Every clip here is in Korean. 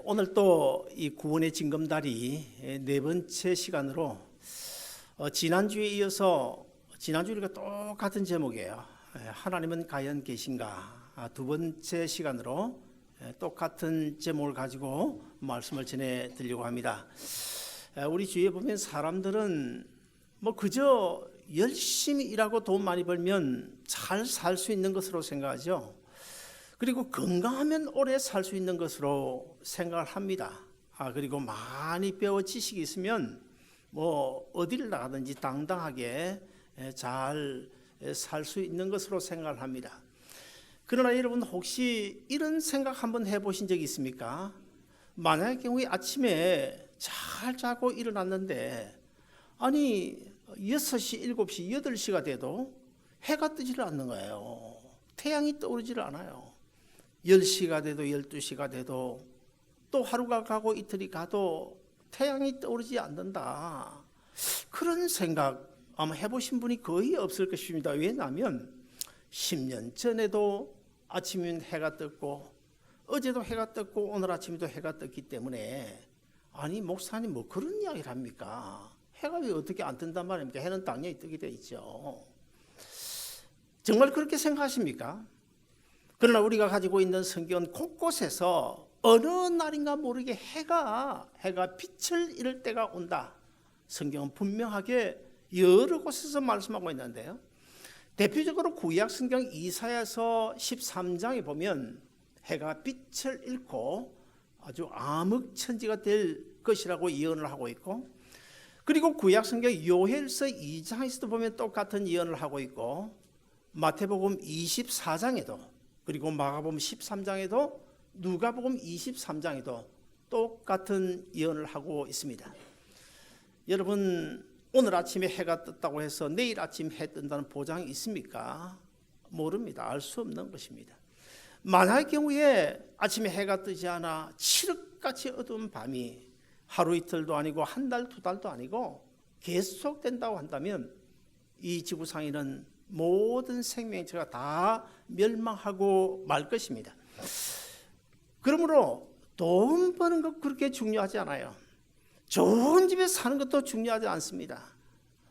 오늘 또 이 구원의 징검다리 네 번째 시간으로 지난주에 이어서 지난주 우리가 똑같은 제목이에요. 하나님은 과연 계신가? 두 번째 시간으로 똑같은 제목을 가지고 말씀을 전해드리려고 합니다. 우리 주위에 보면 사람들은 그저 열심히 일하고 돈 많이 벌면 잘 살 수 있는 것으로 생각하죠. 그리고 건강하면 오래 살 수 있는 것으로 생각을 합니다. 그리고 많이 배워 지식이 있으면 어디를 나가든지 당당하게 잘 살 수 있는 것으로 생각을 합니다. 그러나 여러분 혹시 이런 생각 한번 해보신 적이 있습니까? 만약의 경우에 아침에 잘 자고 일어났는데 6시, 7시, 8시가 돼도 해가 뜨지를 않는 거예요. 태양이 떠오르지를 않아요. 10시가 돼도 12시가 돼도 또 하루가 가고 이틀이 가도 태양이 떠오르지 않는다. 그런 생각 아마 해보신 분이 거의 없을 것입니다. 왜냐하면 10년 전에도 아침이면 해가 떴고 어제도 해가 떴고 오늘 아침에도 해가 떴기 때문에 목사님 그런 이야기를 합니까? 해가 왜 어떻게 안 뜬단 말입니까? 해는 당연히 뜨게 돼 있죠. 정말 그렇게 생각하십니까? 그러나 우리가 가지고 있는 성경은 곳곳에서 어느 날인가 모르게 해가 빛을 잃을 때가 온다. 성경은 분명하게 여러 곳에서 말씀하고 있는데요. 대표적으로 구약 성경 이사야서 13장에 보면 해가 빛을 잃고 아주 암흑천지가 될 것이라고 예언을 하고 있고, 그리고 구약 성경 요엘서 2장에서도 보면 똑같은 예언을 하고 있고, 마태복음 24장에도 그리고 마가복음 13장에도 누가복음 23장에도 똑같은 예언을 하고 있습니다. 여러분, 오늘 아침에 해가 떴다고 해서 내일 아침 해 뜬다는 보장이 있습니까? 모릅니다. 알 수 없는 것입니다. 만약의 경우에 아침에 해가 뜨지 않아 칠흑같이 어두운 밤이 하루 이틀도 아니고 한 달, 두 달도 아니고 계속된다고 한다면 이 지구상에는 모든 생명체가 다 멸망하고 말 것입니다. 그러므로 돈 버는 것 그렇게 중요하지 않아요. 좋은 집에 사는 것도 중요하지 않습니다.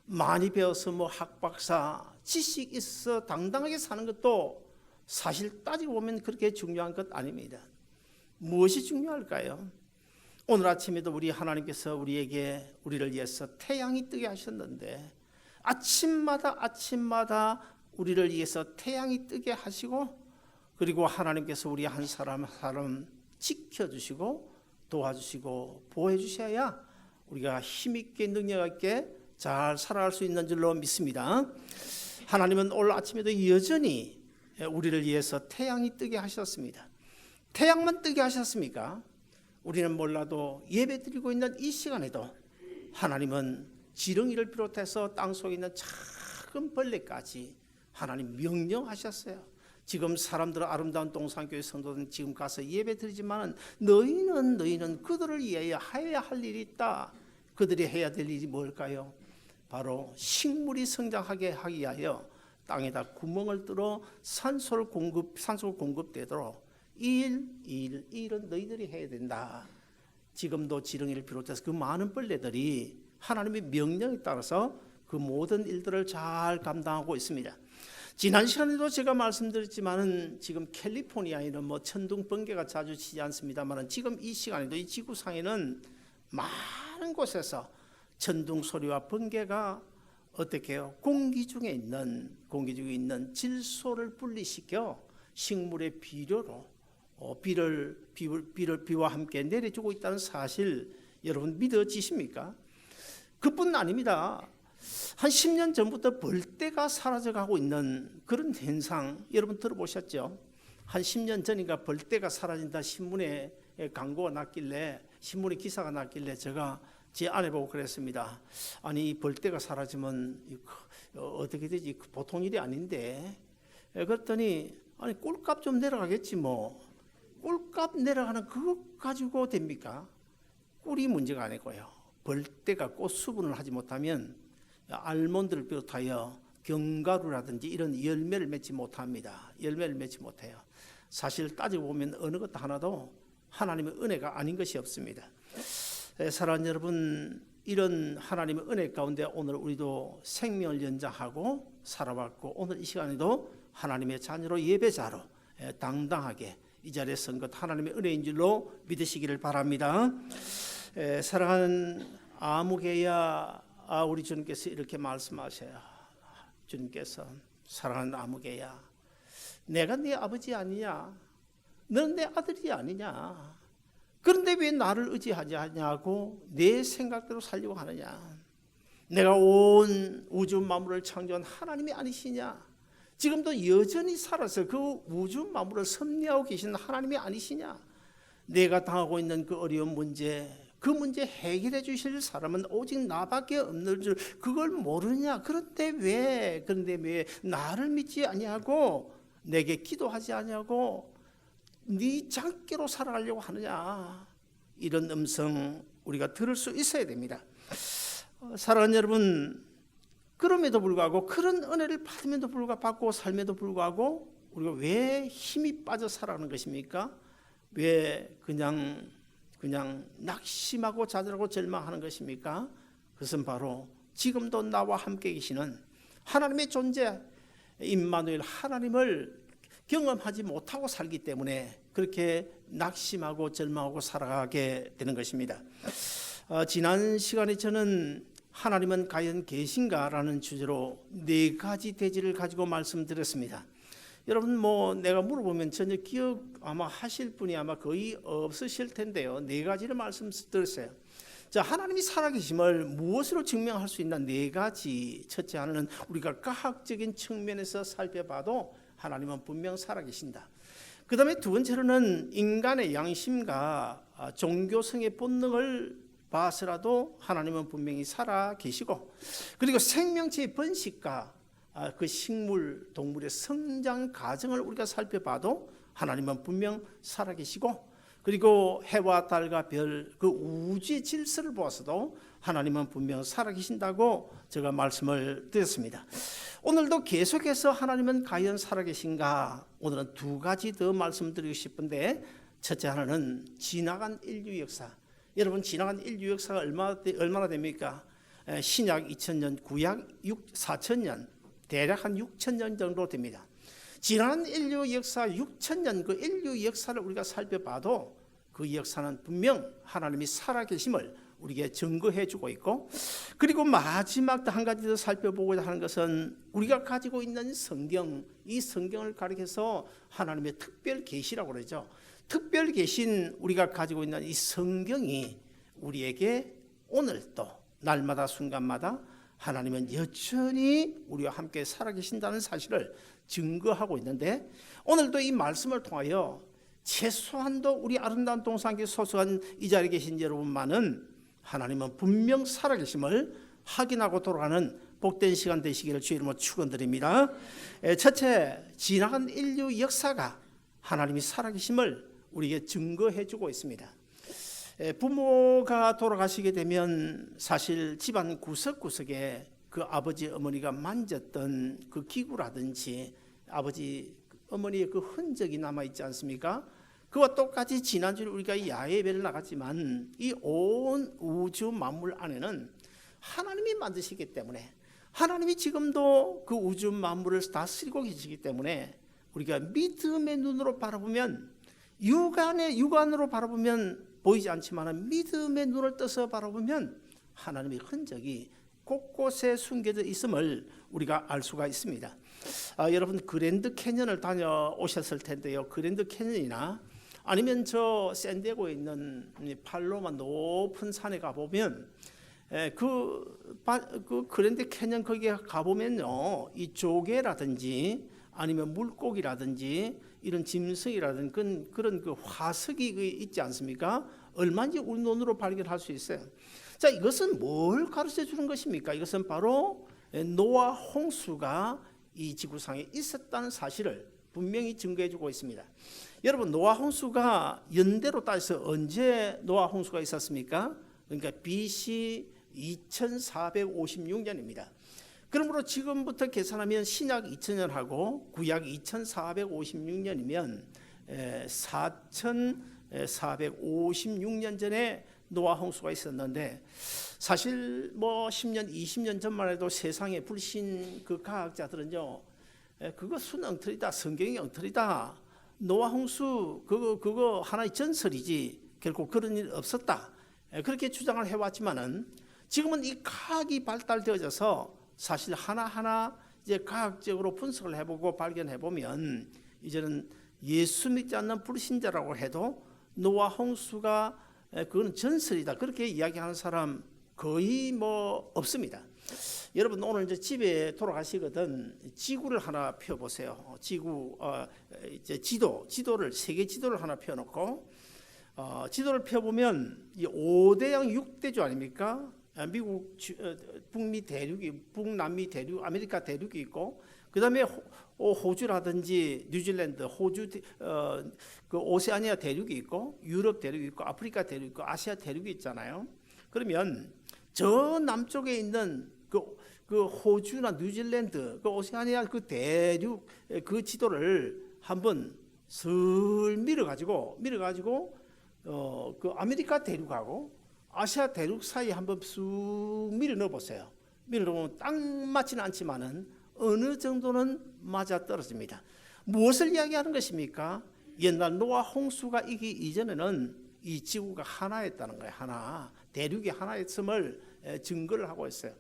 많이 배워서 학박사, 지식 있어 당당하게 사는 것도 사실 따지고 보면 그렇게 중요한 것 아닙니다. 무엇이 중요할까요? 오늘 아침에도 우리 하나님께서 우리를 위해서 태양이 뜨게 하셨는데 아침마다 우리를 위해서 태양이 뜨게 하시고, 그리고 하나님께서 우리 한 사람 지켜주시고 도와주시고 보호해 주셔야 우리가 힘있게 능력 있게 잘 살아갈 수 있는 줄로 믿습니다. 하나님은 오늘 아침에도 여전히 우리를 위해서 태양이 뜨게 하셨습니다. 태양만 뜨게 하셨습니까? 우리는 몰라도 예배드리고 있는 이 시간에도 하나님은 지렁이를 비롯해서 땅속에 있는 작은 벌레까지 하나님 명령하셨어요. 지금 사람들은 아름다운 동산교회 성도들은 지금 가서 예배드리지만 너희는 그들을 위하여 해야 할 일이 있다. 그들이 해야 될 일이 뭘까요? 바로 식물이 성장하게 하기 위하여 땅에다 구멍을 뚫어 산소가 공급되도록 이 일은 너희들이 해야 된다. 지금도 지렁이를 비롯해서 그 많은 벌레들이 하나님의 명령에 따라서 그 모든 일들을 잘 감당하고 있습니다. 지난 시간에도 제가 말씀드렸지만은 지금 캘리포니아에는 천둥 번개가 자주 치지 않습니다만은 지금 이 시간에도 이 지구상에는 많은 곳에서 천둥 소리와 번개가 어떻게 해요? 공기 중에 있는 질소를 분리시켜 식물의 비료로 비와 함께 내려주고 있다는 사실 여러분 믿어지십니까? 그뿐 아닙니다. 한 10년 전부터 벌떼가 사라져가고 있는 그런 현상 여러분 들어보셨죠? 한 10년 전인가 벌떼가 사라진다 신문에 광고가 났길래, 신문에 기사가 났길래 제가 제 아내 보고 그랬습니다. 이 벌떼가 사라지면 어떻게 되지? 보통 일이 아닌데. 그랬더니 꼴값 좀 내려가겠지 꼴값 내려가는 그것 가지고 됩니까? 꿀이 문제가 아니고요. 벌떼가 꽃 수분을 하지 못하면 알몬드를 비롯하여 견과류라든지 이런 열매를 맺지 못합니다. 열매를 맺지 못해요. 사실 따지고 보면 어느 것도 하나도 하나님의 은혜가 아닌 것이 없습니다. 사랑하는 여러분, 이런 하나님의 은혜 가운데 오늘 우리도 생명을 연장하고 살아왔고, 오늘 이 시간에도 하나님의 자녀로 예배자로 당당하게 이 자리에 선 것 하나님의 은혜인 줄로 믿으시기를 바랍니다. 사랑하는 아무개야, 우리 주님께서 이렇게 말씀하셔요. 주님께서, 사랑하는 아무개야, 내가 네 아버지 아니냐? 너는 내 아들이 아니냐? 그런데 왜 나를 의지하지 않냐고 내 생각대로 살려고 하느냐? 내가 온 우주 만물을 창조한 하나님이 아니시냐? 지금도 여전히 살아서 그 우주 만물을 섭리하고 계신 하나님이 아니시냐? 내가 당하고 있는 그 어려운 문제, 그 문제 해결해 주실 사람은 오직 나밖에 없는 줄 그걸 모르냐? 그런데 왜 나를 믿지 아니하고 내게 기도하지 아니하고 네 장께로 살아가려고 하느냐? 이런 음성 우리가 들을 수 있어야 됩니다. 사랑하는 여러분, 그럼에도 불구하고, 그런 은혜를 받고 삶에도 불구하고 우리가 왜 힘이 빠져 살아가는 것입니까? 왜 그냥 낙심하고 좌절하고 절망하는 것입니까? 그것은 바로 지금도 나와 함께 계시는 하나님의 존재, 임마누엘 하나님을 경험하지 못하고 살기 때문에 그렇게 낙심하고 절망하고 살아가게 되는 것입니다. 지난 시간에 저는 하나님은 과연 계신가라는 주제로 4가지 대지를 가지고 말씀드렸습니다. 여러분, 내가 물어보면 전혀 기억 아마 하실 분이 아마 거의 없으실 텐데요. 4가지를 말씀드렸어요. 자, 하나님이 살아계심을 무엇으로 증명할 수 있나? 4가지. 첫째 하나는 우리가 과학적인 측면에서 살펴봐도 하나님은 분명 살아계신다. 그 다음에 2번째로는 인간의 양심과 종교성의 본능을 봐서라도 하나님은 분명히 살아계시고, 그리고 생명체의 번식과 그 식물, 동물의 성장 과정을 우리가 살펴봐도 하나님은 분명 살아계시고, 그리고 해와 달과 별, 그 우주의 질서를 보아서도 하나님은 분명 살아계신다고 제가 말씀을 드렸습니다. 오늘도 계속해서 하나님은 과연 살아계신가? 오늘은 2가지 더 말씀드리고 싶은데, 첫째 하나는 지나간 인류 역사. 여러분, 지나간 인류 역사가 얼마나 됩니까? 신약 2000년, 구약 4000년, 대략 한 6000년 정도 됩니다. 지난 인류 역사 6000년, 그 인류 역사를 우리가 살펴봐도 그 역사는 분명 하나님이 살아계심을 우리에게 증거해 주고 있고, 그리고 마지막 한 가지 더 살펴보고자 하는 것은 우리가 가지고 있는 성경, 이 성경을 가리켜서 하나님의 특별 계시라고 그러죠. 특별 계신 우리가 가지고 있는 이 성경이 우리에게 오늘도 날마다 순간마다 하나님은 여전히 우리와 함께 살아계신다는 사실을 증거하고 있는데, 오늘도 이 말씀을 통하여 최소한도 우리 아름다운 동산교회 소속한 이 자리에 계신 여러분만은 하나님은 분명 살아계심을 확인하고 돌아가는 복된 시간 되시기를 주의 이름으로 축원드립니다. 첫째, 지나간 인류 역사가 하나님이 살아계심을 우리에게 증거해 주고 있습니다. 부모가 돌아가시게 되면 사실 집안 구석구석에 그 아버지 어머니가 만졌던 그 기구라든지 아버지 어머니의 그 흔적이 남아있지 않습니까? 그와 똑같이 지난주에 우리가 야외배를 나갔지만 이 온 우주 만물 안에는 하나님이 만드시기 때문에, 하나님이 지금도 그 우주 만물을 다스리고 계시기 때문에 우리가 믿음의 눈으로 바라보면, 육안으로 바라보면 보이지 않지만 믿음의 눈을 떠서 바라보면 하나님의 흔적이 곳곳에 숨겨져 있음을 우리가 알 수가 있습니다. 여러분, 그랜드 캐년을 다녀오셨을 텐데요. 그랜드 캐년이나 아니면 저 샌디에고에 있는 팔로마 높은 산에 가보면 그 그랜드 캐년 거기에 가보면요, 이 조개라든지 아니면 물고기라든지 이런 짐승이라든지 그런 그 화석이 있지 않습니까? 얼마인지 우리 눈으로 발견할 수 있어요. 자, 이것은 뭘 가르쳐 주는 것입니까? 이것은 바로 노아 홍수가 이 지구상에 있었다는 사실을 분명히 증거해 주고 있습니다. 여러분, 노아 홍수가 연대로 따져서 언제 노아 홍수가 있었습니까? 그러니까 BC 2456년입니다. 그러므로 지금부터 계산하면 신약 2000년하고 구약 2456년이면 456년 전에 노아 홍수가 있었는데, 사실 뭐 10년, 20년 전만 해도 세상의 불신 그 과학자들은요, 그거 순 엉터리다, 성경이 엉터리다, 노아 홍수 그거 하나의 전설이지 결국 그런 일 없었다, 그렇게 주장을 해왔지만은 지금은 이 과학이 발달되어져서 사실 하나하나 이제 과학적으로 분석을 해보고 발견해보면 이제는 예수 믿지 않는 불신자라고 해도 노아 홍수가 그건 전설이다, 그렇게 이야기하는 사람 거의 뭐 없습니다. 여러분 오늘 이제 집에 돌아가시거든 지구를 하나 펴보세요. 지구 이제 지도를 세계 지도를 하나 펴놓고 지도를 펴보면 이 5대양 6대주 아닙니까? 미국 북미 대륙이 북남미 대륙 아메리카 대륙이 있고 그다음에 호주라든지 뉴질랜드 호주 그 오세아니아 대륙이 있고 유럽 대륙이 있고 아프리카 대륙이 있고 아시아 대륙이 있잖아요. 그러면 저 남쪽에 있는 그 호주나 뉴질랜드 그 오세아니아 그 대륙 그 지도를 한번 슬 밀어가지고 그 아메리카 대륙하고 아시아 대륙 사이에 한번 쑥 밀어 넣어 보세요. 밀어 넣으면 딱 맞지는 않지만은 어느 정도는 맞아 떨어집니다. 무엇을 이야기하는 것입니까? 옛날 노아 홍수가 있기 이전에는 이 지구가 하나였다는 거예요. 하나, 대륙이 하나였음을 증거를 하고 있어요.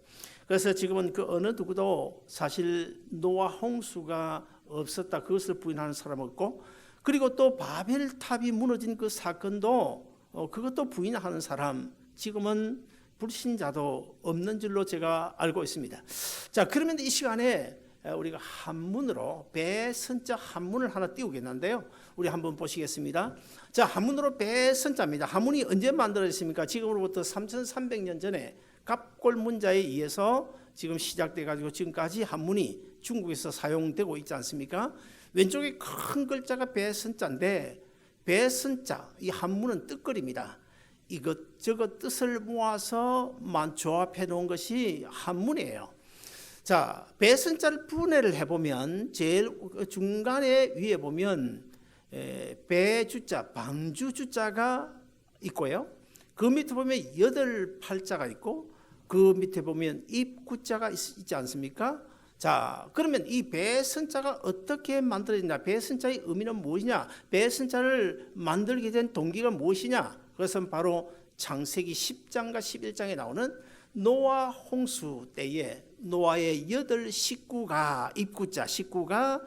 그래서 지금은 그 어느 누구도 사실 노아 홍수가 없었다 그것을 부인하는 사람 없고, 그리고 또 바벨탑이 무너진 그 사건도 그것도 부인하는 사람 지금은 불신자도 없는 줄로 제가 알고 있습니다. 자, 그러면 이 시간에 우리가 한문으로 배선자 한문을 하나 띄우겠는데요. 우리 한번 보시겠습니다. 자, 한문으로 배선자입니다. 한문이 언제 만들어졌습니까? 지금으로부터 3,300년 전에 갑골문자에 의해서 지금 시작돼 가지고 지금까지 한문이 중국에서 사용되고 있지 않습니까? 왼쪽에 큰 글자가 배선자인데, 배선자 이 한문은 뜻글입니다. 이것저것 뜻을 모아서 조합해 놓은 것이 한문이에요. 자, 배선자를 분해를 해보면 제일 중간에 위에 보면 배주자, 방주주자가 있고요. 그 밑에 보면 8팔자가 있고 그 밑에 보면 입구자가 있지 않습니까? 자, 그러면 이 배선자가 어떻게 만들어졌냐? 배선자의 의미는 무엇이냐? 배선자를 만들게 된 동기가 무엇이냐? 그것은 바로 창세기 10장과 11장에 나오는 노아 홍수 때에 노아의 8식구가 입구자 식구가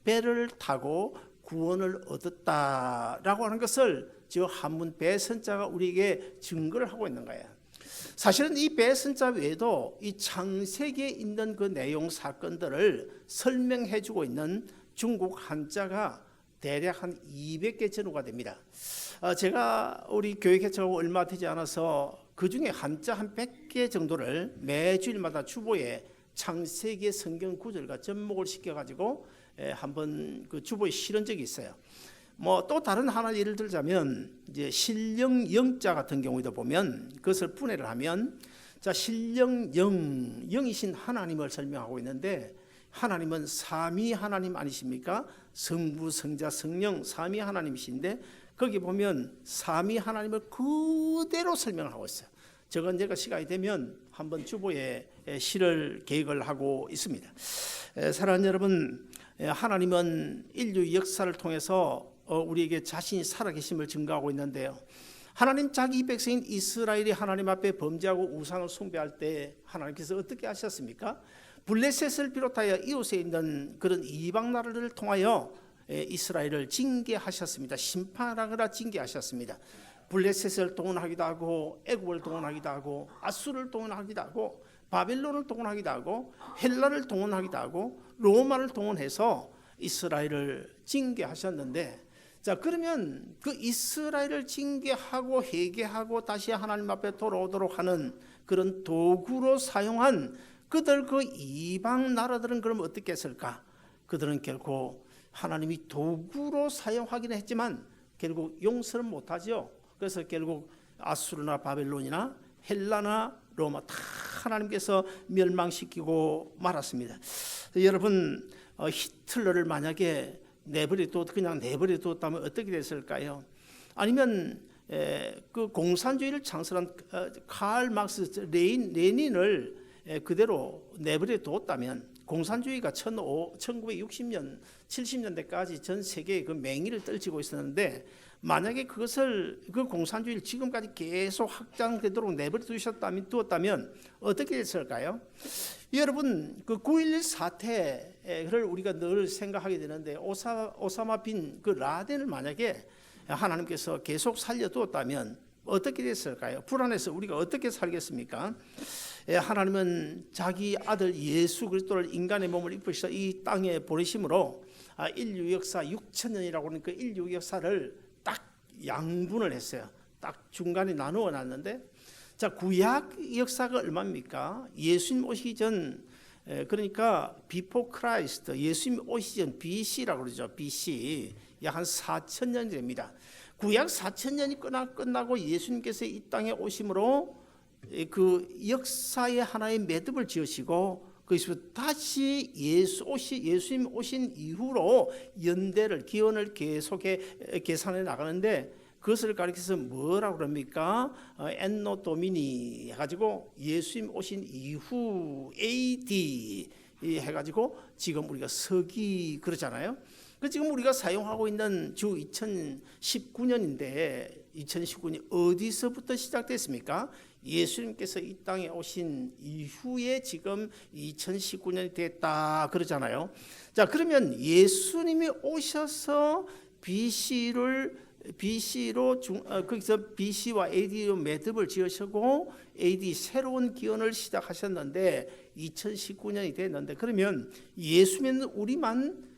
배를 타고 구원을 얻었다라고 하는 것을 저 한문 배선자가 우리에게 증거를 하고 있는 거예요. 사실은 이 배선자 외에도 이 창세기에 있는 그 내용 사건들을 설명해 주고 있는 중국 한자가 대략 한 200개 전후가 됩니다. 제가 우리 교회 개척하고 얼마 되지 않아서 그중에 한자 한 100개 정도를 매주일마다 주보에 창세기의 성경 구절과 접목을 시켜가지고 한번 그 주보에 실은 적이 있어요. 뭐 또 다른 하나 예를 들자면 이제 신령 영자 같은 경우에도 보면 그것을 분해를 하면 자 신령 영이신 하나님을 설명하고 있는데, 하나님은 삼위 하나님 아니십니까? 성부 성자 성령 삼위 하나님이신데 거기 보면 삼위 하나님을 그대로 설명을 하고 있어요. 저건 제가 시간이 되면 한번 주보에 실을 계획을 하고 있습니다. 사랑하는 여러분, 하나님은 인류 역사를 통해서 우리에게 자신이 살아계심을 증거하고 있는데요. 하나님 자기 백성인 이스라엘이 하나님 앞에 범죄하고 우상을 숭배할 때 하나님께서 어떻게 하셨습니까? 블레셋을 비롯하여 이웃에 있는 그런 이방 나라를 통하여 이스라엘을 징계하셨습니다. 심판하거나 징계하셨습니다. 블레셋을 동원하기도 하고 애굽을 동원하기도 하고 아수르를 동원하기도 하고 바벨론을 동원하기도 하고 헬라를 동원하기도 하고 로마를 동원해서 이스라엘을 징계하셨는데, 자 그러면 그 이스라엘을 징계하고 회개하고 다시 하나님 앞에 돌아오도록 하는 그런 도구로 사용한 그들 그 이방 나라들은 그럼 어떻게 했을까? 그들은 결코 하나님이 도구로 사용하기는 했지만 결국 용서를 못하죠. 그래서 결국 아수르나 바벨론이나 헬라나 로마 다 하나님께서 멸망시키고 말았습니다. 여러분 히틀러를 만약에 그냥 내버려 뒀다면 어떻게 됐을까요? 아니면 그 공산주의를 창설한 칼 막스, 레닌을 그대로 내버려 뒀다면 공산주의가 1960년, 70년대까지 전 세계에 그 맹위를 떨치고 있었는데 만약에 그것을 그 공산주의를 지금까지 계속 확장되도록 내버려 두었다면 어떻게 됐을까요? 여러분 그 9.11 사태를 우리가 늘 생각하게 되는데 오사마 빈 그 라덴을 만약에 하나님께서 계속 살려두었다면 어떻게 됐을까요? 불안해서 우리가 어떻게 살겠습니까? 하나님은 자기 아들 예수 그리스도를 인간의 몸을 입으셔서 이 땅에 보내심으로 인류 역사 6,000년이라고 하는 그 인류 역사를 딱 양분을 했어요. 딱 중간에 나누어 놨는데 자 구약 역사가 얼마입니까? 예수님 오시기 전 그러니까 before Christ 예수님 오시기 전 BC라고 그러죠. BC 약 한 4,000년이 됩니다. 구약 4,000년이 끝나고 예수님께서 이 땅에 오심으로 그 역사의 하나의 매듭을 지으시고 그래서 다시 예수님 오신 이후로 연대를 기원을 계속해 계산해 나가는데 그것을 가리켜서 뭐라고 그럽니까? 엔노 도미니 해가지고 예수님 오신 이후 AD 해가지고 지금 우리가 서기 그러잖아요. 그 지금 우리가 사용하고 있는 주 2019년인데 2019년이 어디서부터 시작됐습니까? 예수님께서 이 땅에 오신 이후에 지금 2019년이 됐다 그러잖아요. 자 그러면 예수님이 오셔서 BC로 거기서 BC와 AD로 매듭을 지으시고 AD 새로운 기원을 시작하셨는데 2019년이 됐는데 그러면 예수 믿는 우리만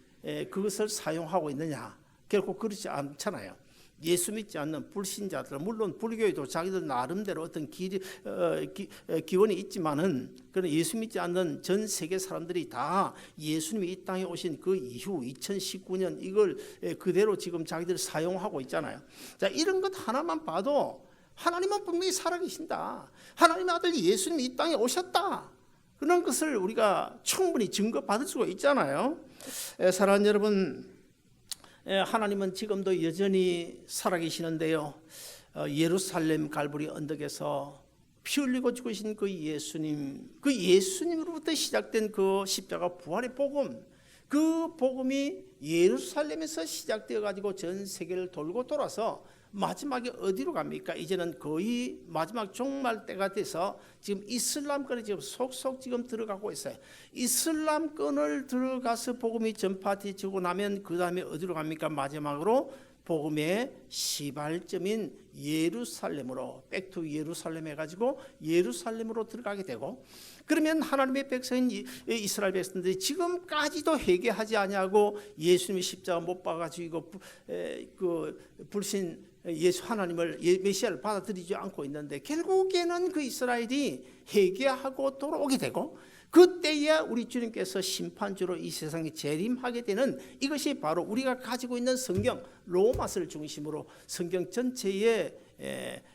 그것을 사용하고 있느냐? 결코 그렇지 않잖아요. 예수 믿지 않는 불신자들 물론 불교에도 자기들 나름대로 어떤 기원이 있지만은 그런 예수 믿지 않는 전 세계 사람들이 다 예수님이 이 땅에 오신 그 이후 2019년 이걸 그대로 지금 자기들 사용하고 있잖아요. 자 이런 것 하나만 봐도 하나님은 분명히 살아계신다. 하나님의 아들 예수님이 이 땅에 오셨다. 그런 것을 우리가 충분히 증거받을 수가 있잖아요. 사랑하는 여러분, 하나님은 지금도 여전히 살아계시는데요. 예루살렘 갈보리 언덕에서 피 흘리고 죽으신 그 예수님으로부터 시작된 그 십자가 부활의 복음, 그 복음이 예루살렘에서 시작되어 가지고 전 세계를 돌고 돌아서 마지막에 어디로 갑니까? 이제는 거의 마지막 종말 때가 돼서 지금 이슬람권에 지금 속속 지금 들어가고 있어요. 이슬람권을 들어가서 복음이 전파되고 나면 그 다음에 어디로 갑니까? 마지막으로 복음의 시발점인 예루살렘으로 백투 예루살렘 해가지고 예루살렘으로 들어가게 되고 그러면 하나님의 백성인 이스라엘 백성들이 지금까지도 회개하지 아니하고 예수님이 십자가 못 박아주고 그 불신 예수 하나님을 메시아를 받아들이지 않고 있는데 결국에는 그 이스라엘이 회개하고 돌아오게 되고 그때야 우리 주님께서 심판주로 이 세상에 재림하게 되는 이것이 바로 우리가 가지고 있는 성경 로마서를 중심으로 성경 전체의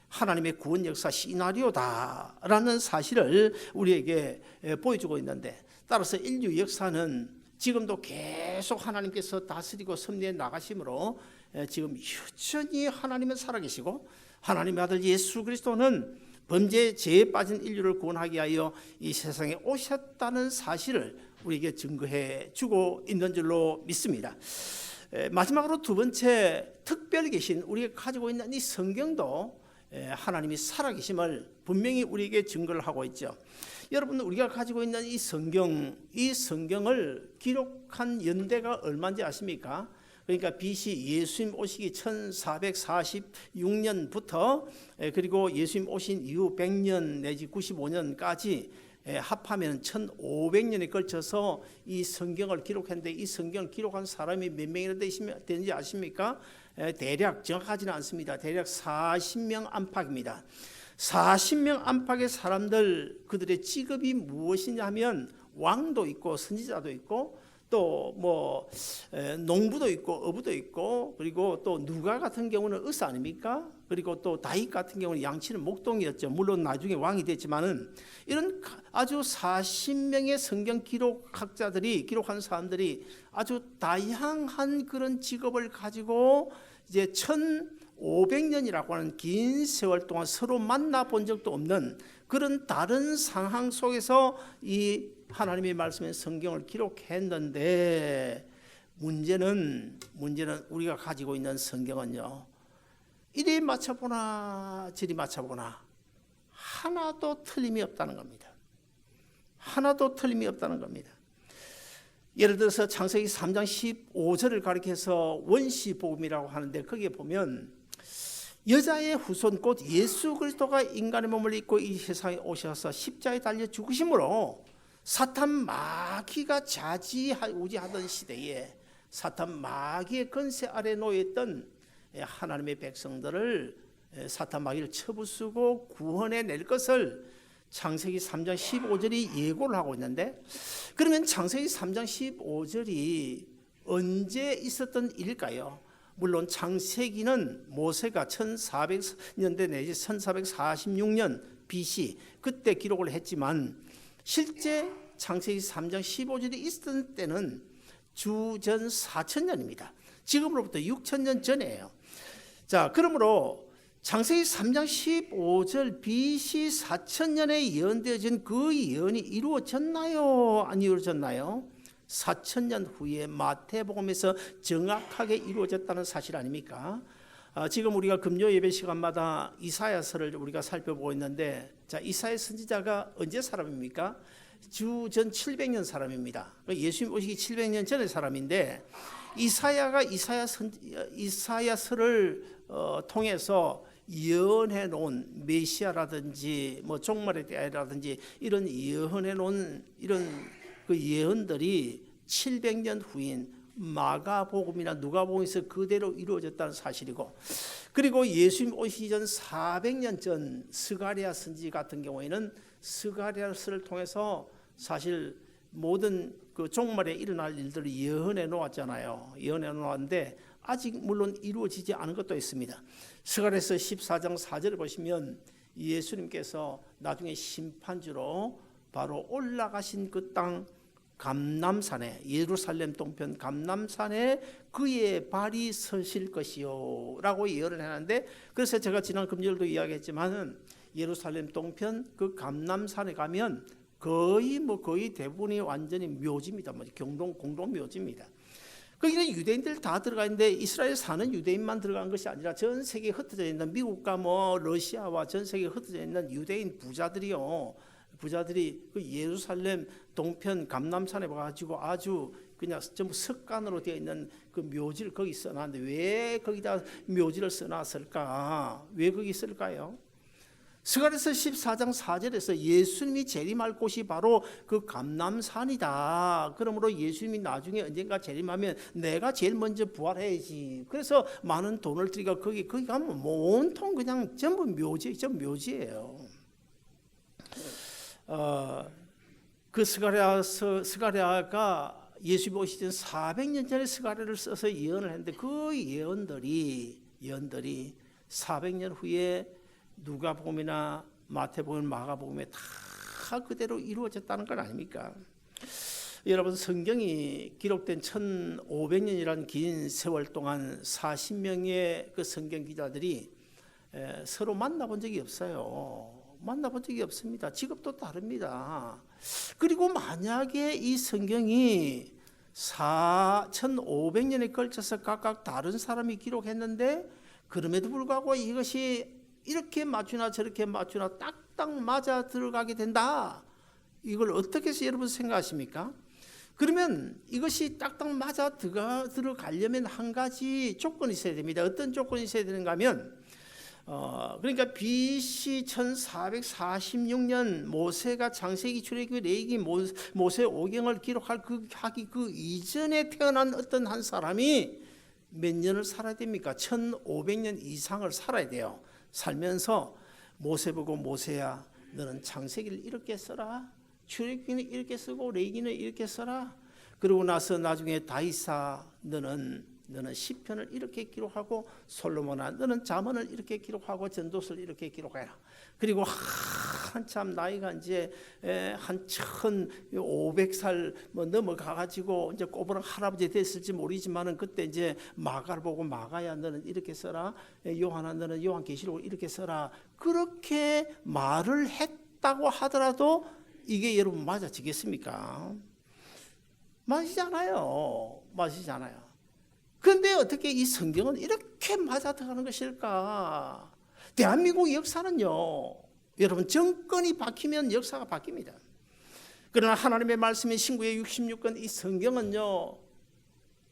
하나님의 구원 역사 시나리오다라는 사실을 우리에게 보여주고 있는데 따라서 인류 역사는 지금도 계속 하나님께서 다스리고 섭리해 나가심으로 지금 여전히 하나님은 살아계시고 하나님의 아들 예수 그리스도는 범죄에 죄에 빠진 인류를 구원하기 위하여 이 세상에 오셨다는 사실을 우리에게 증거해 주고 있는 줄로 믿습니다. 마지막으로 두 번째 특별히 계신 우리가 가지고 있는 이 성경도 하나님이 살아계심을 분명히 우리에게 증거를 하고 있죠. 여러분 우리가 가지고 있는 이 성경을 기록한 연대가 얼마인지 아십니까? 그러니까 BC 예수님 오시기 1446년부터 그리고 예수님 오신 이후 100년 내지 95년까지 합하면 1500년에 걸쳐서 이 성경을 기록했는데 이 성경을 기록한 사람이 몇 명이나 되는지 아십니까? 대략 정확하지는 않습니다. 대략 40명 안팎입니다. 40명 안팎의 사람들 그들의 직업이 무엇이냐 하면 왕도 있고 선지자도 있고 또 뭐 농부도 있고 어부도 있고 그리고 또 누가 같은 경우는 의사 아닙니까? 그리고 또 다윗 같은 경우는 양치는 목동이었죠. 물론 나중에 왕이 됐지만은 이런 아주 40명의 성경 기록학자들이 기록한 사람들이 아주 다양한 그런 직업을 가지고 이제 500년이라고 하는 긴 세월 동안 서로 만나본 적도 없는 그런 다른 상황 속에서 이 하나님의 말씀의 성경을 기록했는데 문제는 우리가 가지고 있는 성경은요, 이리 맞춰보나 저리 맞춰보나 하나도 틀림이 없다는 겁니다. 하나도 틀림이 없다는 겁니다. 예를 들어서 창세기 3장 15절을 가리켜서 원시복음이라고 하는데 거기에 보면 여자의 후손 곧 예수 그리스도가 인간의 몸을 입고 이 세상에 오셔서 십자가에 달려 죽으심으로 사탄 마귀가 좌지우지하던 시대에 사탄 마귀의 권세 아래 놓여있던 하나님의 백성들을 사탄 마귀를 쳐부수고 구원해 낼 것을 창세기 3장 15절이 예고를 하고 있는데, 그러면 창세기 3장 15절이 언제 있었던 일일까요? 물론 창세기는 모세가 1400년대 내지 1446년 BC 그때 기록을 했지만 실제 창세기 3장 15절이 있었던 때는 주전 4000년입니다. 지금으로부터 6000년 전이에요. 자, 그러므로 창세기 3장 15절 BC 4000년에 예언되어진 그 예언이 이루어졌나요? 안 이루어졌나요? 4000년 후에 마태복음에서 정확하게 이루어졌다는 사실 아닙니까? 지금 우리가 금요 예배 시간마다 이사야서를 우리가 살펴보고 있는데, 자, 이사야 선지자가 언제 사람입니까? 주전 700년 사람입니다. 예수님 오시기 700년 전의 사람인데, 이사야가 이사야서를 통해서 예언해 놓은 메시아라든지 뭐 종말의 때라든지 이런 예언해 놓은 이런 그 예언들이 700년 후인 마가복음이나 누가복음에서 그대로 이루어졌다는 사실이고, 그리고 예수님 오시기 전 400년 전 스가랴 선지 같은 경우에는 스가랴서를 통해서 사실 모든 그 종말에 일어날 일들을 예언해 놓았잖아요. 예언해 놓았는데 아직 물론 이루어지지 않은 것도 있습니다. 스가랴서 14장 4절을 보시면 예수님께서 나중에 심판주로 바로 올라가신 그 땅 감람산에, 예루살렘 동편 감람산에 그의 발이 서실 것이요 라고 예언을 해놨는데, 그래서 제가 지난 금요일도 이야기했지만은 예루살렘 동편 그 감람산에 가면 거의 대부분이 완전히 묘지입니다. 공동 묘지입니다. 거기는 유대인들 다 들어가 있는데 이스라엘 사는 유대인만 들어간 것이 아니라 전 세계에 흩어져 있는 미국과 러시아와 전 세계에 흩어져 있는 유대인 부자들이 그 예루살렘 동편 감람산에 와가지고 아주 그냥 전부 석간으로 되어 있는 그 묘지를 거기 써놨는데 왜 거기다 묘지를 써놨을까? 왜 거기 쓸까요? 스가랴서 14장 4절에서 예수님이 재림할 곳이 바로 그 감람산이다. 그러므로 예수님이 나중에 언젠가 재림하면 내가 제일 먼저 부활해야지. 그래서 많은 돈을 들이고 거기 가면 온통 그냥 전부 묘지예요. 그 스가랴가 예수님이 오시기 전 400년 전에 스가랴를 써서 예언을 했는데 그 예언들이 400년 후에 누가복음이나 마태복음, 마가복음에 다 그대로 이루어졌다는 건 아닙니까? 여러분, 성경이 기록된 1500년이라는 긴 세월 동안 40명의 그 성경 기자들이 서로 만나본 적이 없어요. 만나본 적이 없습니다. 직업도 다릅니다. 그리고 만약에 이 성경이 1500년에 걸쳐서 각각 다른 사람이 기록했는데 그럼에도 불구하고 이것이 이렇게 맞추나 저렇게 맞추나 딱딱 맞아 들어가게 된다. 이걸 어떻게 해서 여러분 생각하십니까? 그러면 이것이 딱딱 맞아 들어가려면 한 가지 조건이 있어야 됩니다. 어떤 조건이 있어야 되는가 하면 그러니까 BC 1446년 모세가 창세기, 출애굽기, 레위기, 모세 오경을 기록할 그 이전에 태어난 어떤 한 사람이 몇 년을 살아야 됩니까? 1500년 이상을 살아야 돼요. 살면서 모세 보고 모세야 너는 창세기를 이렇게 써라, 출애굽기는 이렇게 쓰고 레위기는 이렇게 써라. 그러고 나서 나중에 다윗아 너는 너는 시편을 이렇게 기록하고 솔로몬아 너는 잠언을 이렇게 기록하고 전도서를 이렇게 기록해라. 그리고 한참 나이가 이제 한 1500살 뭐 넘어가 가지고 이제 꼬부랑 할아버지 됐을지 모르지만은 그때 이제 마가를 보고 마가야 너는 이렇게 써라. 요한아 너는 요한계시록을 이렇게 써라. 그렇게 말을 했다고 하더라도 이게 여러분 맞아지겠습니까? 맞으잖아요. 맞으잖아요. 그런데 어떻게 이 성경은 이렇게 맞아들어가는 것일까? 대한민국 역사는요, 여러분 정권이 바뀌면 역사가 바뀝니다. 그러나 하나님의 말씀인 신구의 66권 이 성경은요,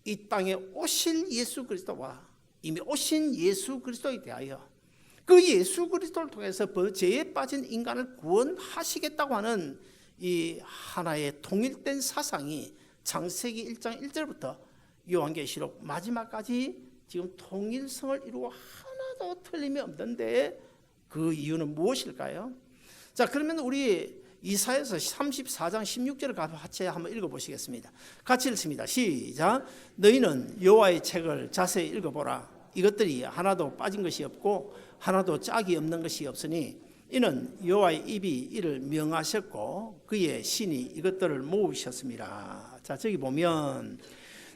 이 땅에 오실 예수 그리스도와 이미 오신 예수 그리스도에 대하여 그 예수 그리스도를 통해서 죄에 빠진 인간을 구원하시겠다고 하는 이 하나의 통일된 사상이 창세기 1장 1절부터 요한계시록 마지막까지 지금 통일성을 이루고 하나도 틀림이 없는데 그 이유는 무엇일까요? 자, 그러면 우리 이사야서 34장 16절을 같이 한번 읽어보시겠습니다. 같이 읽습니다. 시작. 너희는 여호와의 책을 자세히 읽어보라. 이것들이 하나도 빠진 것이 없고 하나도 짝이 없는 것이 없으니 이는 여호와의 입이 이를 명하셨고 그의 신이 이것들을 모으셨습니다. 자, 저기 보면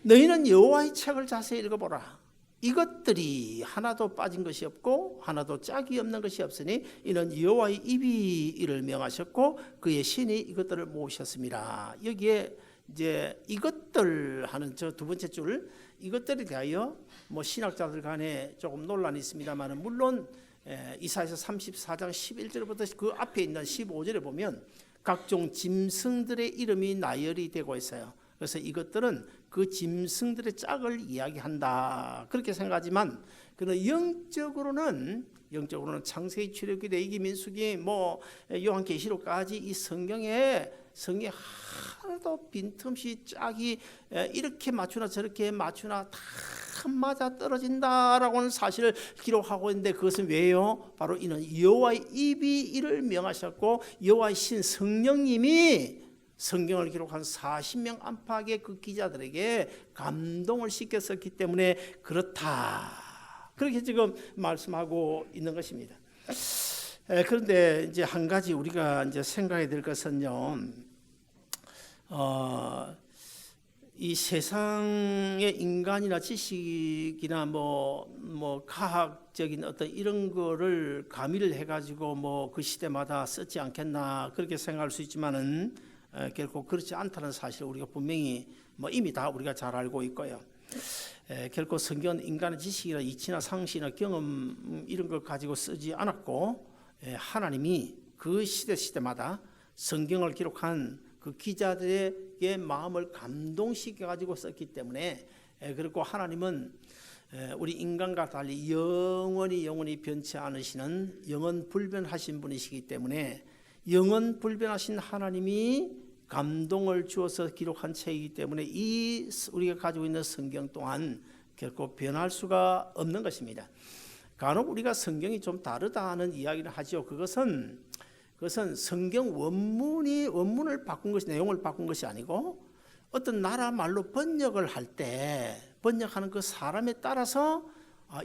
너희는 여호와의 책을 자세히 읽어보라. 이것들이 하나도 빠진 것이 없고 하나도 짝이 없는 것이 없으니 이는 여호와의 입이 이를 명하셨고 그의 신이 이것들을 모으셨습니다. 여기에 이제 이것들 하는 저 두 번째 줄 이것들에 대하여 뭐 신학자들 간에 조금 논란이 있습니다만 물론 이사야서 34장 11절부터 그 앞에 있는 15절에 보면 각종 짐승들의 이름이 나열이 되고 있어요. 그래서 이것들은 그 짐승들의 짝을 이야기한다 그렇게 생각하지만 그는 영적으로는 창세기, 출애굽기, 레위기, 민수기, 뭐 요한계시록까지 이 성경에 하나도 빈틈없이 짝이 이렇게 맞추나 저렇게 맞추나 다 맞아 떨어진다라고 하는 사실을 기록하고 있는데 그것은 왜요? 바로 이는 여호와의 입이 이를 명하셨고 여호와의 신 성령님이 성경을 기록한 40명 안팎의 그 기자들에게 감동을 시켰었기 때문에 그렇다. 그렇게 지금 말씀하고 있는 것입니다. 그런데 이제 한 가지 우리가 이제 생각해야 될 것은요, 이 세상의 인간이나 지식이나 뭐 과학적인 어떤 이런 거를 가미를 해가지고 뭐 그 시대마다 썼지 않겠나 그렇게 생각할 수 있지만은 결코 그렇지 않다는 사실을 우리가 분명히 뭐 이미 다 우리가 잘 알고 있고요. 결코 성경은 인간의 지식이나 이치나 상식이나 경험 이런 걸 가지고 쓰지 않았고 하나님이 그 시대마다 성경을 기록한 그 기자들의 마음을 감동시켜 가지고 썼기 때문에 그리고 하나님은 우리 인간과 달리 영원히 변치 않으시는 영원 불변하신 분이시기 때문에 영원 불변하신 하나님이 감동을 주어서 기록한 책이기 때문에 이 우리가 가지고 있는 성경 또한 결코 변할 수가 없는 것입니다. 간혹 우리가 성경이 좀 다르다는 이야기를 하죠. 그것은 성경 원문을 바꾼 것이 내용을 바꾼 것이 아니고 어떤 나라 말로 번역을 할 때 번역하는 그 사람에 따라서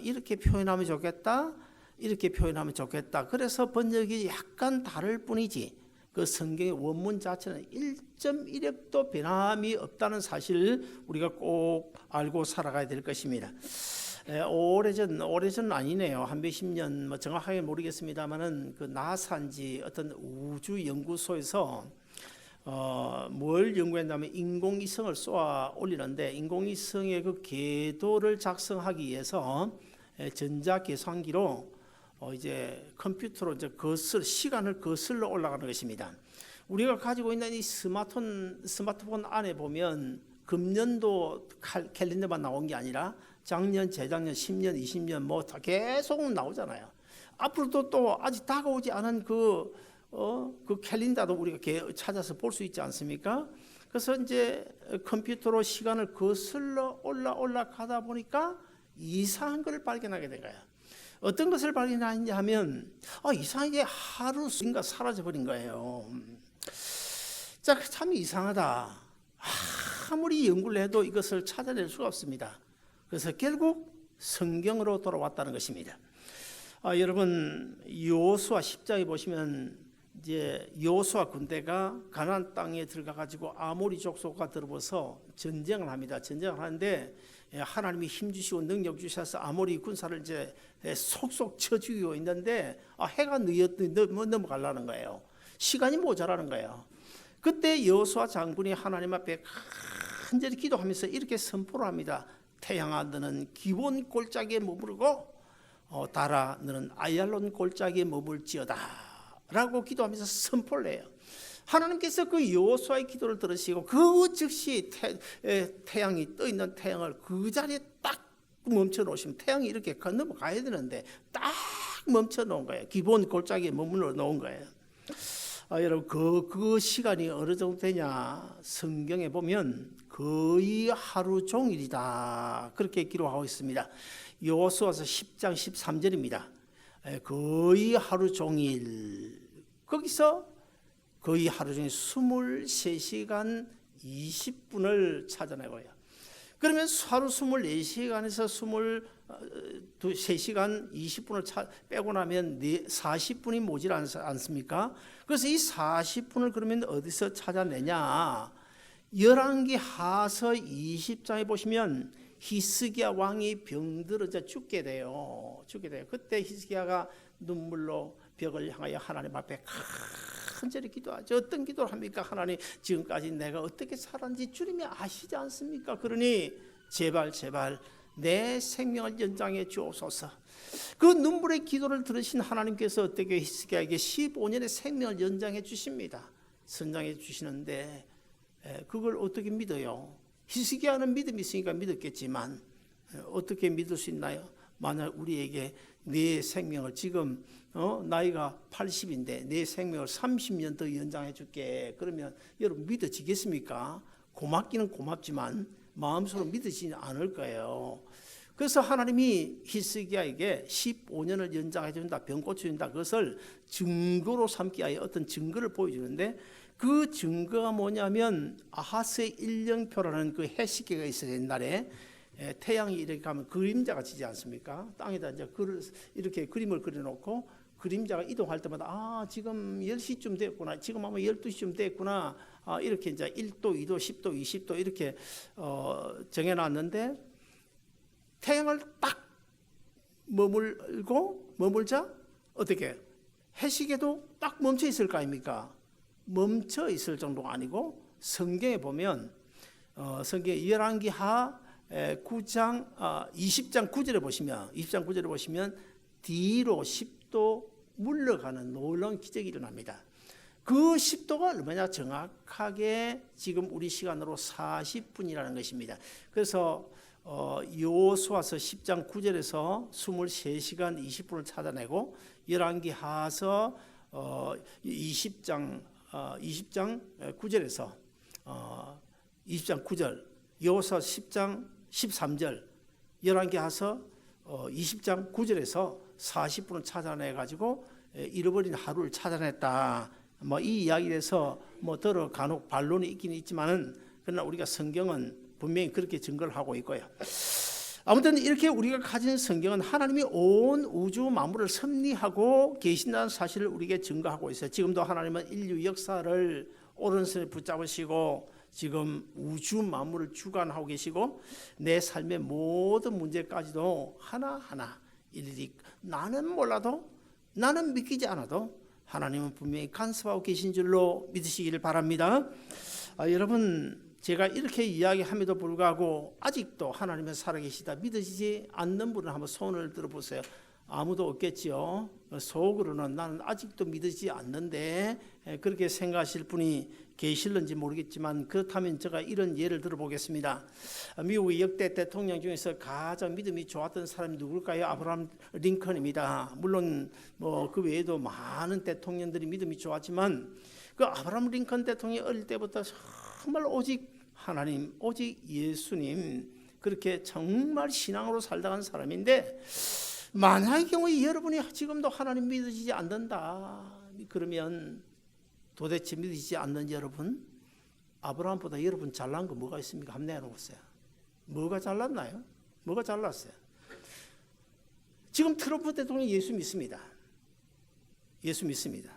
이렇게 표현하면 좋겠다. 이렇게 표현하면 좋겠다. 그래서 번역이 약간 다를 뿐이지 그 성경의 원문 자체는 1.1획도 변함이 없다는 사실을 우리가 꼭 알고 살아가야 될 것입니다. 오래전 아니네요. 한 몇십 년 뭐 정확하게 모르겠습니다만은 그 나사인지 어떤 우주 연구소에서 뭘 연구했냐면 인공위성을 쏘아 올리는데 인공위성의 그 궤도를 작성하기 위해서 전자계산기로 이제 컴퓨터로 이제 시간을 거슬러 올라가는 것입니다. 우리가 가지고 있는 이 스마트폰 안에 보면 금년도 캘린더만 나온 게 아니라 작년, 재작년, 10년, 20년 뭐 다 계속 나오잖아요. 앞으로도 또 아직 다가오지 않은 그 캘린더도 우리가 찾아서 볼 수 있지 않습니까? 그래서 이제 컴퓨터로 시간을 거슬러 올라가다 보니까 이상한 걸 발견하게 된 거예요. 어떤 것을 발견하냐 하면 이상하게 하루인가 사라져버린 거예요. 자, 참 이상하다. 아무리 연구를 해도 이것을 찾아낼 수가 없습니다. 그래서 결국 성경으로 돌아왔다는 것입니다. 여러분 여호수아 10장에 보시면 이제 여호수아 군대가 가나안 땅에 들어가 가지고 아모리 족속과 들어와서 전쟁을 합니다. 전쟁을 하는데 하나님이 힘 주시고 능력 주셔서 아모리 군사를 이제 속속 쳐 죽이고 있는데 해가 넘어가려는 거예요. 시간이 모자라는 거예요. 그때 여호수아 장군이 하나님 앞에 간절히 기도하면서 이렇게 선포를 합니다. 태양아 너는 기본 골짜기에 머무르고 달아 너는 아얄론 골짜기에 머물지어다 라고 기도하면서 선포를 해요. 하나님께서 그 여호수아의 기도를 들으시고 그 즉시 태양이 떠 있는 태양을 그 자리에 딱 멈춰 놓으시면 태양이 이렇게 건너가야 되는데 딱 멈춰 놓은 거예요. 기본 골짜기에 머물러 놓은 거예요. 여러분 그 시간이 어느 정도 되냐 성경에 보면 거의 하루 종일이다 그렇게 기록하고 있습니다. 여호수아서 10장 13절입니다. 거의 하루 종일 거기서 거의 하루 종일 23시간 20분을 찾아내고요. 그러면 하루 24시간에서 23시간 20분을 빼고 나면 40분이 모자지 않습니까? 그래서 이 40분을 그러면 어디서 찾아내냐? 열왕기 하서 20장에 보시면 히스기야 왕이 병들어져 죽게 돼요. 그때 히스기야가 눈물로 벽을 향하여 하나님 앞에 간절히 기도하죠. 어떤 기도를 합니까? 하나님 지금까지 내가 어떻게 살았는지 주님이 아시지 않습니까? 그러니 제발 내 생명을 연장해 주옵소서. 그 눈물의 기도를 들으신 하나님께서 어떻게 히스기야에게 15년의 생명을 연장해 주십니다. 선장해 주시는데 그걸 어떻게 믿어요? 히스기야는 믿음이 있으니까 믿었겠지만 어떻게 믿을 수 있나요? 만약 우리에게 내 생명을 지금 나이가 80인데 내 생명을 30년 더 연장해 줄게 그러면 여러분 믿어지겠습니까? 고맙기는 고맙지만 마음속으로 믿어지지 않을 거예요. 그래서 하나님이 히스기야에게 15년을 연장해 준다, 병 고쳐준다. 그것을 증거로 삼기 위하여 어떤 증거를 보여주는데 그 증거가 뭐냐면 아하스의 일령표라는 그 해시계가 있어요. 옛날에 태양이 이렇게 가면 그림자가 지지 않습니까? 땅에다 이제 이렇게 그림을 그려놓고 그림자가 이동할 때마다 지금 10시쯤 됐구나, 지금 아마 12시쯤 됐구나, 이렇게 이제 1도, 2도, 10도, 20도 이렇게 정해놨는데 태양을 딱 머물자 어떻게 해시계도 딱 멈춰 있을 거 아닙니까? 멈춰 있을 정도가 아니고 성경에 보면 성경 열왕기하 9장 20장 9절에 보시면 뒤로 10도 물러가는 놀라운 기적이 일어납니다. 그 10도가 얼마나 정확하게 지금 우리 시간으로 40분이라는 것입니다. 그래서 여호수아서 10장 9절에서 23시간 20분을 찾아내고 열왕기하서 20장 9절에서 20장 9절 여호수아 10장 13절 열왕기하서 20장 9절에서 40분을 찾아내 가지고 잃어버린 하루를 찾아냈다. 이 이야기에서 더러 간혹 반론이 있긴 있지만은 그러나 우리가 성경은 분명히 그렇게 증거를 하고 있고요. 아무튼 이렇게 우리가 가진 성경은 하나님이 온 우주 만물을 섭리하고 계신다는 사실을 우리에게 증거하고 있어요. 지금도 하나님은 인류 역사를 오른손에 붙잡으시고 지금 우주 만물을 주관하고 계시고 내 삶의 모든 문제까지도 하나하나 일일이 나는 몰라도 나는 믿기지 않아도 하나님은 분명히 간섭하고 계신 줄로 믿으시기를 바랍니다. 여러분 제가 이렇게 이야기함에도 불구하고 아직도 하나님은 살아계시다 믿으시지 않는 분은 한번 손을 들어보세요. 아무도 없겠지요. 속으로는 나는 아직도 믿으지 않는데 그렇게 생각하실 분이 계실는지 모르겠지만 그렇다면 제가 이런 예를 들어보겠습니다. 미국의 역대 대통령 중에서 가장 믿음이 좋았던 사람이 누굴까요? 아브라함 링컨입니다. 물론 그 외에도 많은 대통령들이 믿음이 좋았지만 그 아브라함 링컨 대통령이 어릴 때부터 정말 오직 하나님, 오직 예수님 그렇게 정말 신앙으로 살다간 사람인데 만약의 경우에 여러분이 지금도 하나님 믿으시지 않는다 그러면 도대체 믿으시지 않는 여러분 아브라함보다 여러분 잘난 거 뭐가 있습니까? 한번 내놓으세요. 뭐가 잘났나요? 뭐가 잘났어요? 지금 트럼프 대통령이 예수 믿습니다. 예수 믿습니다.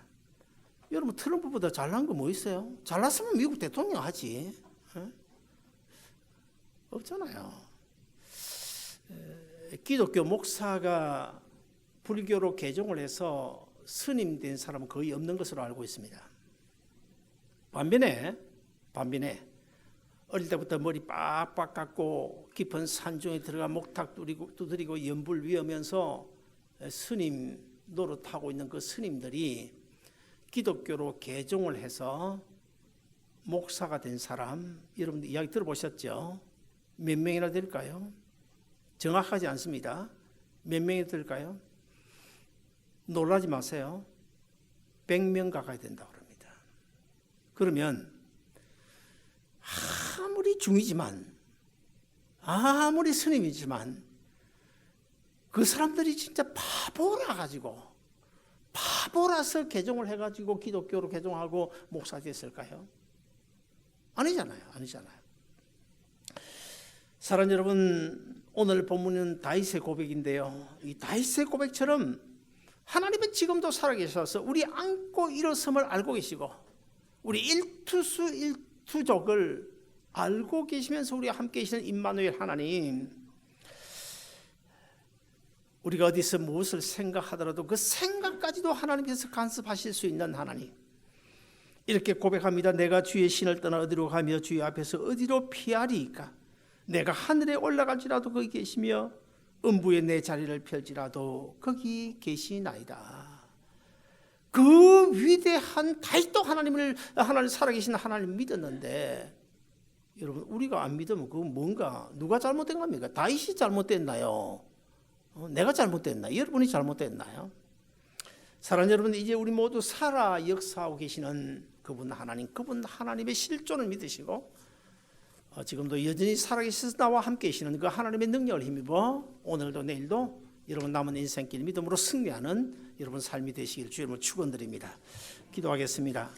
여러분 트럼프보다 잘난 거 뭐 있어요? 잘났으면 미국 대통령 하지. 없잖아요. 기독교 목사가 불교로 개종을 해서 스님 된 사람은 거의 없는 것으로 알고 있습니다. 반면에 어릴 때부터 머리 빡빡 깎고 깊은 산중에 들어가 목탁 두드리고 연불 위하면서 스님 노릇하고 있는 그 스님들이 기독교로 개종을 해서 목사가 된 사람, 여러분들 이야기 들어보셨죠? 몇 명이나 될까요? 정확하지 않습니다. 몇 명이 될까요? 놀라지 마세요. 100명 가까이 된다고 합니다. 그러면 아무리 중이지만, 아무리 스님이지만 그 사람들이 진짜 바보라서 개종을 해가지고 기독교로 개종하고 목사 됐을까요? 아니잖아요. 사랑하는 여러분, 오늘 본문은 다윗의 고백인데요. 이 다윗의 고백처럼 하나님은 지금도 살아계셔서 우리 안고 일어섬을 알고 계시고 우리 일투수 일투족을 알고 계시면서 우리와 함께 계시는 임마누엘 하나님, 우리가 어디서 무엇을 생각하더라도 그 생각까지도 하나님께서 간섭하실 수 있는 하나님, 이렇게 고백합니다. 내가 주의 신을 떠나 어디로 가며 주의 앞에서 어디로 피하리이까? 내가 하늘에 올라갈지라도 거기 계시며 음부에 내 자리를 펼지라도 거기 계시나이다. 그 위대한 다윗도 하나님 살아계신 하나님 믿었는데, 여러분 우리가 안 믿으면 그건 뭔가, 누가 잘못된 겁니까? 다윗이 잘못됐나요? 내가 잘못됐나요? 여러분이 잘못됐나요? 사랑하는 여러분, 이제 우리 모두 살아 역사하고 계시는 그분 하나님의 실존을 믿으시고 지금도 여전히 살아계셔서 나와 함께 계시는 그 하나님의 능력을 힘입어 오늘도 내일도 여러분 남은 인생길 믿음으로 승리하는 여러분 삶이 되시길 주님으로 축원드립니다. 기도하겠습니다.